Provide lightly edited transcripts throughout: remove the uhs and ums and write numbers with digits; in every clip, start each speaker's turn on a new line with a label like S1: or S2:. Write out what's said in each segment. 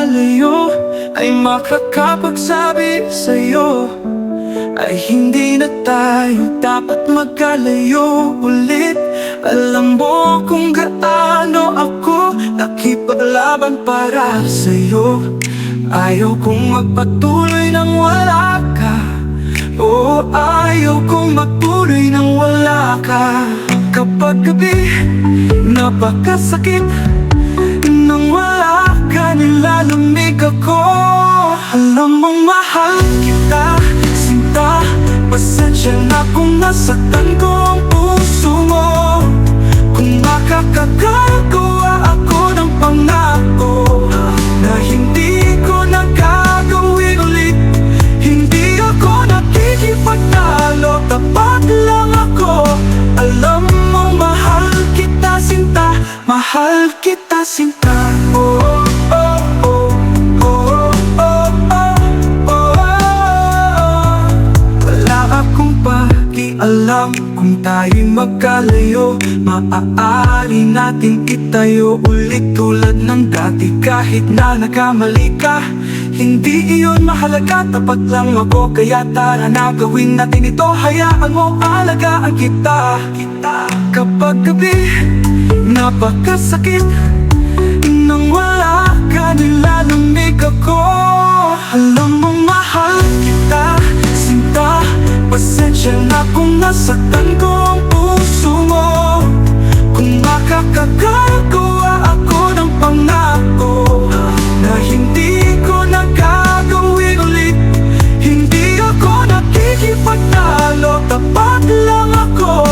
S1: magkalayo ay makakapagsabi sa'yo ay hindi na tayo dapat magkalayo ulit. Alam mo kung gaano ako nakipaglaban para sa'yo. Ayaw kong magpatuloy nang wala ka. Oo, ayaw kong magtuloy nang wala ka. Kapag gabi, napakasakit nang wala ka, nilalamig ako. Alam mong mahal kita, sinta. Pasensya na kung nasaktan ko ang puso mo. Kung makakagawa ako ng pangako na hindi ko na gagawin ulit. Hindi ako nakikipagtalo, tapat lang ako. Alam mo mahal kita sinta, mahal kita sinta. Oh, oh, oh, oh, oh, oh, oh. Wala akong pakialam kung tayo'y magkalayo. Maaari nating itayo ulit tulad ng dati. Kahit na nagkamali ka, hindi iyon mahalaga, tapat lang ako. Kaya tara na gawin natin ito. Hayaan mo alagaan kita. Kapag gabi, napakasakit nang wala ka, nilalamig ako. Alam mo mahal kita, sinta. Pasensya na kung nasaktan ko ang puso mo. Kung makakagawa ako ng pangako na hindi ko na gagawin ulit. Hindi ako nakikipagtalo, tapat lang ako.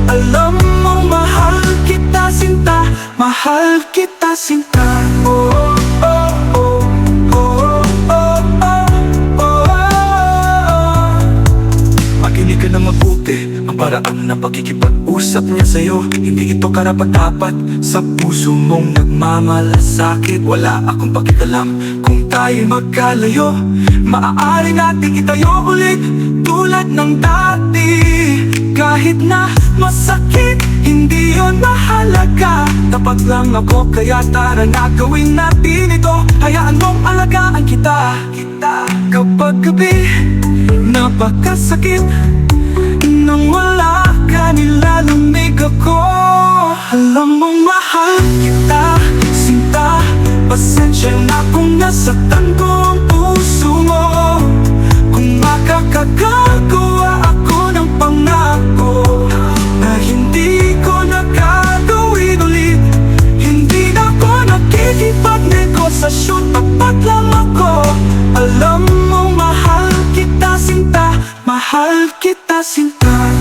S1: Alam mo mahal kita sinta, mahal kita sinta. Oh, oh, oh, oh, oh, oh, oh, oh. Makinig ka na mabuti, ang paraan na pakikipag-usap niya sa'yo. Hindi ito karapat-dapat sa puso mong nagmamalasakit. Wala akong pakialam kung tayo'y magkalayo. Maaari nating itayo ulit tulad ng dati. Kahit na masakit, hindi yun mahalaga. Tapat lang ako, kaya tara na gawin natin ito. Hayaan mong alagaan kita. Kapag gabi, napakasakit nang wala ka, nilalamig ako. Alam mong mahal kita, sinta. Pasensya na kung nasaktan ko ang puso mo. Kung makakagawa ako ng pangako na hindi ko na gagawin ulit. Hindi na ako nakikipagnegosasyon, tapat lang ako. Alam mo mahal kita sinta, mahal kita sinta.